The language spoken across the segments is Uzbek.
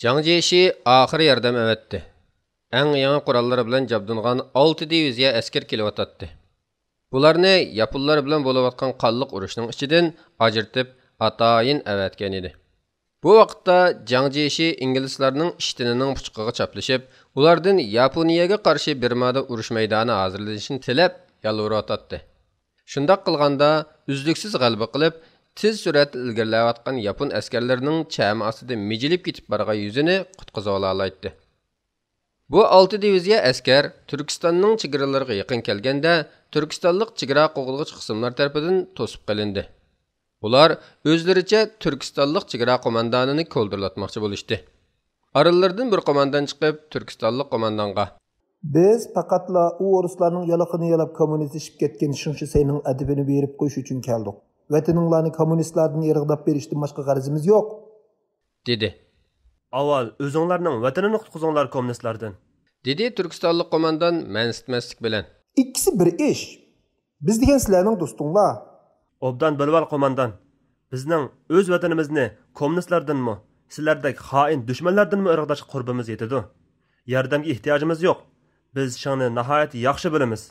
Jang Jieshi oxir yordam evetdi. Eng yangi qurollar bilan jabdungan 6 diviziya askar kelyotdi. Bularni yaponlar bilan bo'layotgan qonliq urushning ichidan ajirtib atayin evetgan edi. Bu vaqtda Jang Jieshi inglizlarning ishtinining puchqiga chaplashib, ulardan Yaponiyaga qarshi Birmada urush maydoni hozirlanishini tilab yalvorotdi. Shundaq qilganda uzluksiz g'alaba qilib, tez suratda ilgarilayotgan yapon askarlarining chami ostida mijilib ketib borgan yuzini qutqizib olaydi. Bu 6 diviziya askar Turkistonning chegaralariga yaqin kelganda, Turkistonlik chegara qo'g'ilg'ich qismlar tarafidan to'sib qilindi. Ular o'zlaricha Turkistonlik chegara qo'mondonini ko'ldirlatmoqchi bo'lishdi. Aralardan bir qo'mondon chiqib, Turkistonlik qo'mondonga: "Biz faqatla u ruslarning yalaqini yalab kommunistlashib ketgan Shinshiseyning adibini berib qo'yish uchun keldik. Vataninglarni kommunistlardan irg'dab berishdan boshqa g'arazimiz yo'q", dedi. "Avval o'zinglarning vatanini qutqizinglar kommunistlardan", dedi Turkistonlik qo'mondon mansitmaslik bilan. "Ikkisi bir ish. Biz degan sizlarning do'stinglar. Obdan bilval qo'mondon, bizning o'z vatanimizni kommunistlardanmi, sizlardek xoin dushmanlardanmi irg'dash qurbimiz yetadi. Yordamga ehtiyojimiz yo'q. Biz shuni nihoyat yaxshi bilamiz.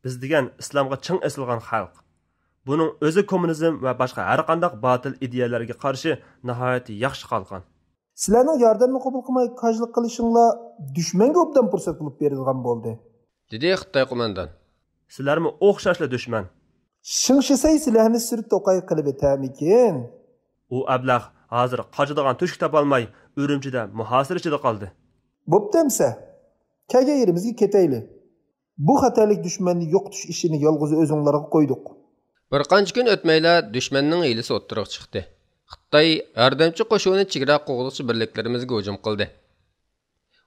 Biz degan islomga ching esilgan xalq. Buning o'zi kommunizm va boshqa har qanday botil ideyalarga qarshi nihoyat yaxshi qalqon. Sizlarning yordamni qabul qilmay kajlik qilishinglar dushmanga obdan fursat qilib berilgan bo'ldi", dedi Xitoy qo'mondon. "Sizlarmi o'xshashli dushman. Shinshisey sizlarni sir to'qay qilib etamikin. U ablah hozir qochadigan to'shak topolmay Urumchida muhosir ichida qoldi. Bo'ptimsa, kaga yerimizga ketayli. Bu xatarlik dushmanni yo'qotish ishini yolg'iz o'zinglarga qo'ydik." Bir qancha kun o'tmayla dushmanning hilasi o'ttirib chiqdi. Xitoy yordamchi qo'shini chegara qo'g'ilchi birliklarimizga hujum qildi.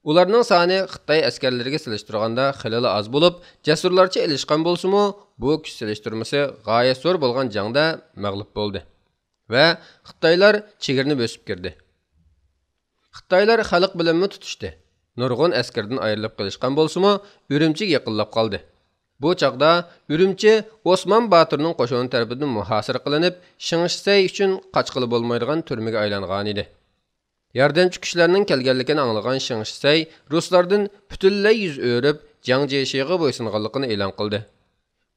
Ularning soni Xitoy askarlariga solishtirganda xilali oz bo'lib, jasurlarcha ilishgan bo'lsa-mu, bu kuch solishtirmasi g'oyat zo'r bo'lgan jangda mag'lub bo'ldi va Xitoylar chegarani bosib kirdi. Xitoylar xalq bilanmi tutishdi. Nurg'un askardan ayrilib qolishgan bo'lsa-mu, Urumchiga yaqinlab qoldi. Bu chaqda Urumchi Osman Baturning qo'shini tarafidan muhosir qilinib, Shinshisey uchun qochqili bo'lmaydigan turmaga aylangan edi. Yordamchi kuchlarning kelganligini anglagan Shinshisey ruslardan butunlay yuz o'rib, Jang Jieshiga bo'ysunganligini e'lon qildi.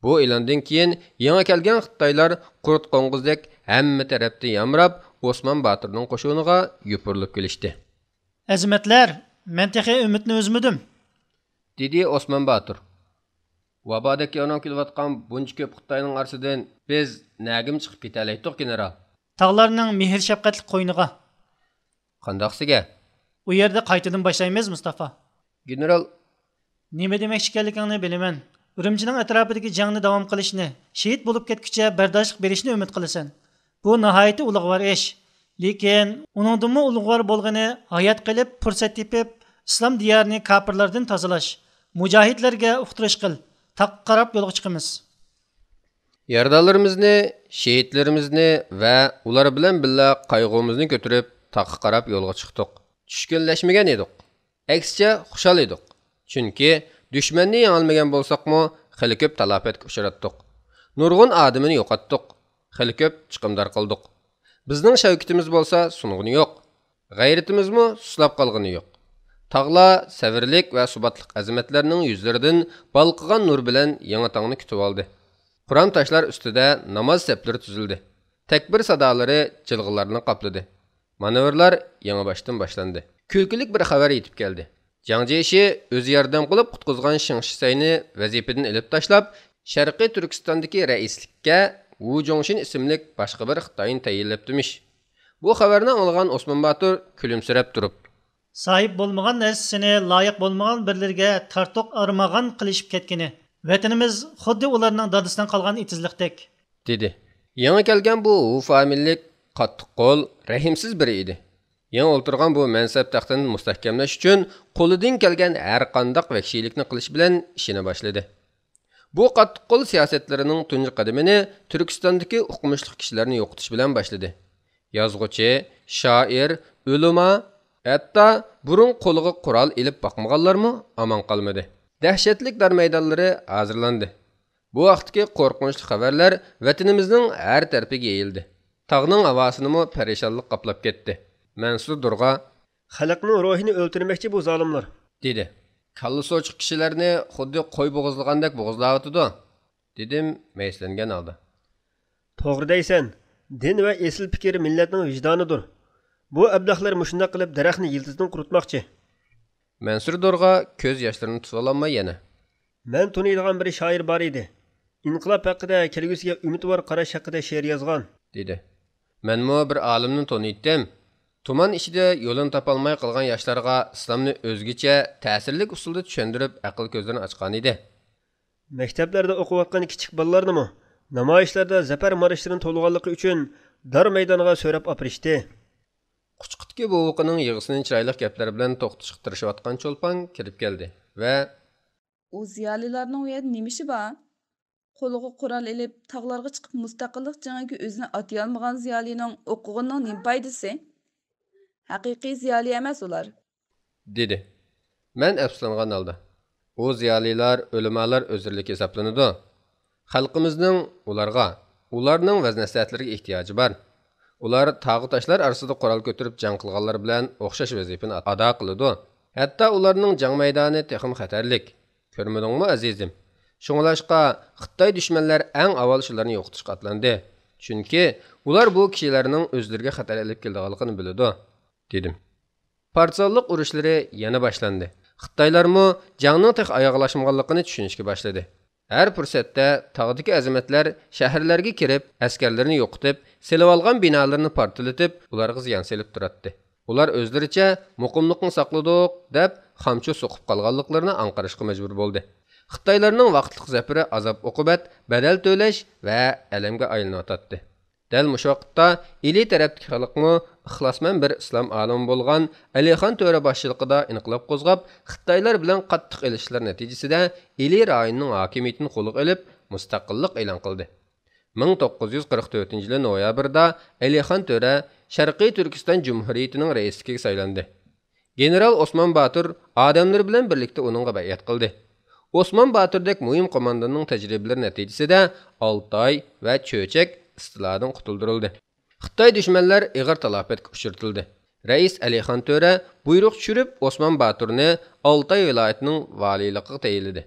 Bu e'londan keyin yangi kelgan Xitoylar qurt qo'ng'izdek hamma tarafda yamrab, Osman Baturning qo'shiniga yupurilib kelishdi. "Azimatlar, men texi umidni o'zmidim", dedi Osman Batur. "Vabodagi yo'non kelayotgan buncha ko'p Xitoyning orasidan biz nagim chiqib ketalaydik, general?" "Tog'larning mehr shafqatli qo'yniga. Qandaqsiga? U yerda qaytadan boshlaymiz, Mustafa." "General, nima demoqchi ekanligingni bilaman. Urumchining atrofidagi jangni davom qilishni, shahid bo'lib ketguncha bardoshlik berishni umid qilasan. Bu nihoyatda ulug'vor ish. Lekin uningdanmi ulug'vor bo'lgani hayot qilib, fursat tepib, islom diyorini kofirlardan tozalash, mujohidlarga uqtirish qil. Taqqa qarab yo'lga chiqamiz." Yardallarimizni, shehidlarimizni va ular bilan birga qayg'umizni ko'tarib, taqqa qarab yo'lga chiqdik. Tushkunlashmagan edik. Aksicha xushal edik. Chunki dushmanni yengolmagan bo'lsak-mu, xili ko'p talofatga uchratdik. Nurg'un odamini yo'qotdik. Xili ko'p chiqimdor qildik. Bizning shavkitimiz bo'lsa, sunug'ini yo'q. G'ayratimizmi suslab qolgani yo'q. Tog'lar savirlik va subatlik azimatlarning yuzlaridan balqigan nur bilan yangi tongni kutib oldi. Quram toshlar ustida namoz saplari tuzildi. Takbir sadolari jilg'alarni qopladi. Manevrlar yangi boshdan boshlandi. Kulkilik bir xabar yetib keldi. Jang Jieshi o'zi yordam qilib qutqizgan Shinshiseyni vazifadan ilib tashlab, Sharqiy Turkistondagi raislikka Wu Jongshin ismli boshqa bir Xitoyni tayinlabdimish. Bu xabarni anglagan Osman Batur kulimsirab turib: "Sahib bo'lmagan narsasini loyiq bo'lmagan birlarga tartoq armag'an qilishib ketgani. Vatanimiz xuddi ularning dadasidan qolgan itizlikdek", dedi. Yangi kelgan bu Wu familiyalik qattiq qo'l, rahimsiz biri edi. Yangi o'ltirgan bu mansab taxtini mustahkamlash uchun qo'lidan kelgan har qanday vahshiylikni qilish bilan ishini boshladi. Bu qattiq qo'l siyosatlarining tunji qadamini Turkistondagi o'qimishli kishilarni yo'qotish bilan boshladi. Yozg'uchi, shoir, ulama, hatto burun qo'liga qurol ilib boqmaganlarmi omon qolmadi. Dahshatlik dar maydonlari hozirlandi. Bu vaqtdagi qo'rqinchli xabarlar vatanimizning har tarafiga yayildi. Tog'ning havosini perishonlik qoplab ketdi. Mansur Durg'a Xalqning ruhini o'ltirmoqchi bu zolimlar. dedi. Kallasi ochiq kishilarni xuddi qo'y bo'g'izlagandek bo'g'izlayotidi. Dedim meyslangan holda. To'g'ri deysan. Din va esil fikr millatning vijdonidir. Bu ablahlar mushunda qilib daraxtni yiltizdan quritmoqchi. Mansur Dorg'a ko'z yoshlarini tuta olmay yana. Men taniydigan bir shoir bor edi. İnqilob haqida, kelgusiga umidvor qarash haqida she'r yozgan, dedi. Menmo bir olimni taniydim. Tuman ichida yo'lini topolmay qolgan yoshlarga islomni o'zgacha ta'sirli usulda tushuntirib, aql ko'zlarini ochgan edi. Maktablarda o'qiyotgan kichik bolalarni namoyishlarda zafar marishlarini to'lg'anligi uchun dar maydoniga so'rab opirishdi. Quchqitki bovuqining yig'isini chiroyli gaplar bilan to'xtashga tirishayotgan cho'lpon kirib keldi va u ziyolilarning u yerda nima ishi bor? Qo'liga qurol ilib, tog'larga chiqib mustaqillik jangiga o'zini atay olmagan ziyolining o'qiganning nima foydasi? Haqiqiy ziyoli emas ular, dedi. Men afsuslangan holda. O ziyolilar, o'limalar o'zirlik hisoblanadi. Xalqimizning ularning vaz-nasihatlariga ehtiyoji bor. Ular tog'i toshlar orasida qurol ko'tarib jang qilganlar bilan o'xshash vazifani ado qiladi. Hatto ularning jang maydoni texim xatarlik. Ko'rmadingmi azizim? Shunglashqa Xitoy dushmanlar eng avval shularni yo'qotishga atlandi. Chunki ular bu kishilarning o'zlariga xatar olib kelganligini biladi, dedim. Partizanlik urushlari yana boshlandi. Xitoylarmi jangning tek oyoqlashmaganligini tushunishga boshladi. Her fursatda tog'dagi azamatlar shaharlarga kirib, askarlarni yo'qotib, selib olgan binolarni portlatib, ularga ziyon selib turadi. Ular o'zlaricha muqimlikni saqladik deb xamchu so'qib qolganliklarini anqarishga majbur bo'ldi. Xitoylarning vaqtlik zafari azob-uqubat, badal to'lash va alamga aylanayotdi. Dal mushu vaqtda ili tarafdagi xalqmi ixlosman bir islom olimi bo'lgan Alixon To'ra boshchiligida inqilob qo'zg'ab, Xitoylar bilan qattiq ilishlar natijasida ili rayonining hokimiyatini qo'lga olib, mustaqillik e'lon qildi. 1944-yil noyabrda Alixon To'ra Sharqiy Turkiston Jumhuriyatining raisligiga saylandi. General Osman Batur odamlar bilan birlikda uningga bay'at qildi. Osman Baturdek muhim qo'mondonning tajribalari natijasida Oltoy va Cho'chak istilodan qutuldirildi. Xitoy dushmanlar ig'ir talafotga uchirtildi. Rais Alixon To'ra buyruq tushirib Osman Baturni Oltoy viloyatining valiyligiga tayinladi.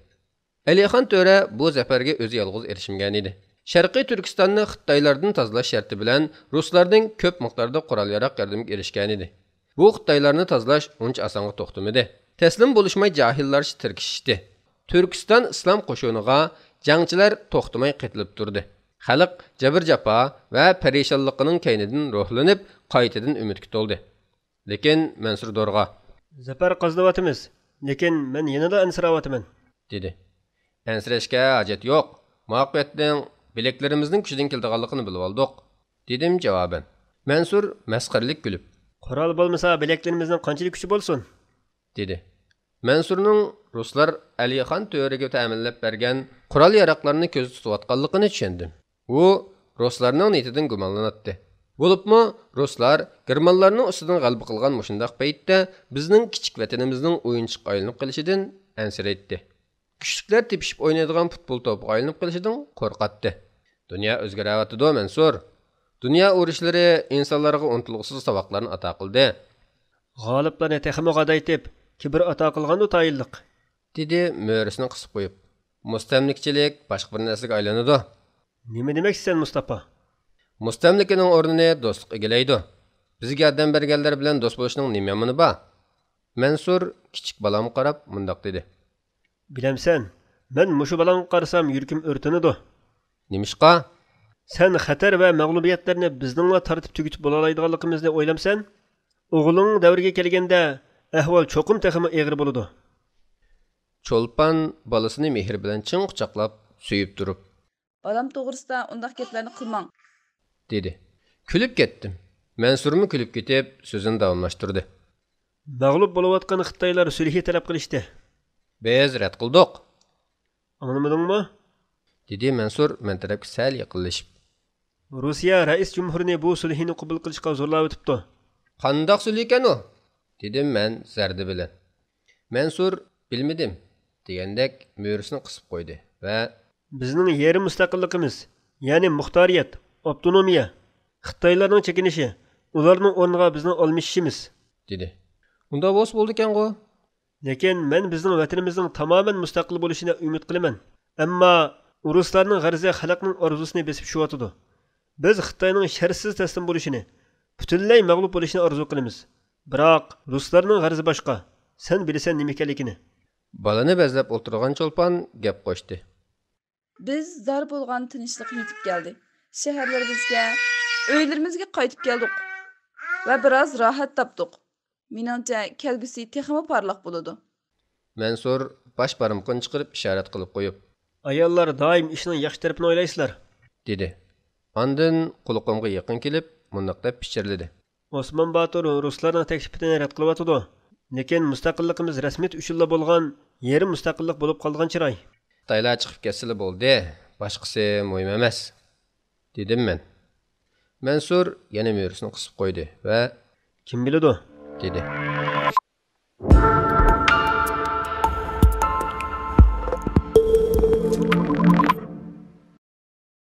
Alixon To'ra bu zafarga o'zi yolg'iz erishmagan edi. Sharqiy Turkistonni Xitoylardan tozalash sharti bilan ruslarning ko'p miqdorda qurol-yarog' yordamiga erishgan edi. Bu Xitoylarni tozalash uncha osonga to'xtamadi. Taslim bo'lishmay jahillarcha tirkishishdi. Turkiston islom qo'shiniga jangchilar to'xtamay qitilib turdi. Xalq jabr-jafo va parishonligining kaynidan ruhlanib, qaytadan umidga to'ldi. Lekin Mansur Dorg'a zafar qozonyapmiz, lekin men yanada ansirayapman, dedi. Ansirashga hojat yo'q. Muvaffaqiyatning bileklarimizning kuchidan kelganligini bilib oldik, dedim javoban. Mansur masxarlik kulib, qurol bo'lmasa bileklarimizning qanchalik kuchi bo'lsin, dedi. Mansurning ruslar Alixon To'raga ta'minlab bergan qurol-yaroqlarni ko'z tutayotganligini tushundim. U ruslarning niyatidan gumonlanadi. Bo'libmi, ruslar germanlarning ustidan g'alaba qilgan mushundaq paytda bizning kichik vatanimizning o'yinchiq aylanib qolishidan ansiraydi. Kuchliklar tepishib o'ynaydigan futbol to'piga aylanib qolishidan qo'rqatdi. Dunyo o'zgaryapti, Mansur. Dunyo urushlari insonlarga unutilg'isiz saboqlarni ato qildi. G'oliblarni texmi g'adaytib, kibr ato qilganda tayinliq, dedi mo'risini qisib qo'yib. Mustamlikchilik boshqa bir narsaga aylanadi. Nima demaksan, Mustafa? Mustamlikaning o'rnini do'stlik egallaydi. Bizga yordam berganlar bilan do'st bo'lishning nima yomoni bor? Mansur kichik balamga qarab mundoq dedi. Bilamsan, men mushu balamga qarasam yurkim o'rtanadi. Nimishqa? Sen xatar va mag'lubiyatlarni bizningla tartib tugitib bo'la oladiganligimizni o'ylamsan, o'g'ling davriga kelganda ahvol cho'qim texmi egri bo'ladi. Cho'lpon bolasini mehr bilan chin quchoqlab suyib turib, balam to'g'risida undaq gaplarni qilmang, dedi. Kulib ketdim. Mansurmi kulib ketib, so'zini davomlashtirdi. Mag'lub bo'layotgan Xitoylar sulhi talab qilishdi. Biz rad qildik. Anlamadingmi? dedi Mansur men tarafga sal yaqinlashib. Rossiya rais jumhurini bu sulhini qabul qilishga zo'rlab o'tibdi. Qandoq sulh ekan u? dedim men zardi bilan. Mansur bilmadim degandek mo'risini qisib qo'ydi va bizning yer mustaqilligimiz, ya'ni muxtoriyat, avtonomiya, Xitoylarning chekinishi, ularning o'rniga bizni olmishimiz, dedi. Unda bo'lsa bo'ldi ekan-ku. Lekin men bizning vatanimizning tamoman mustaqil bo'lishini umid qilaman. Ammo ruslarning g'arzi xalqning orzusini besib tushyotidi. Biz Xitoyning shartsiz taslim bo'lishini, butunlay mag'lub bo'lishini orzu qilamiz. Biroq ruslarning g'arzi boshqa. Sen bilasan nima ekanligini. Balani bezlab o'tirgan cho'lpon gap qo'shdi. Biz zar bo'lgan tinchlik yetib keldi. Shaharlarimizga, uylarimizga qaytib keldik va biroz rohat topdik. Meningcha kelgusi texmi parlaq bo'ladi. Mansur bosh barmoqni chiqarib ishorat qilib qo'yib, Ayollar doim ishning yaxshi tarafini o'ylaysizlar, dedi. Ondan quloqimga yaqin kelib, mundoq deb pichirladi. Osmon Batur ruslarning taklifini rad qilyotdi. Lekin mustaqilligimiz rasmiyat uchunla bo'lgan, yerim mustaqillik bo'lib qolgan chiroy. Xitoylar chiqib ketsili bo'ldi, boshqasi muhim emas, dedim men. Mansur yana mo'risini qisib qo'ydi va Kim biladi? dedi.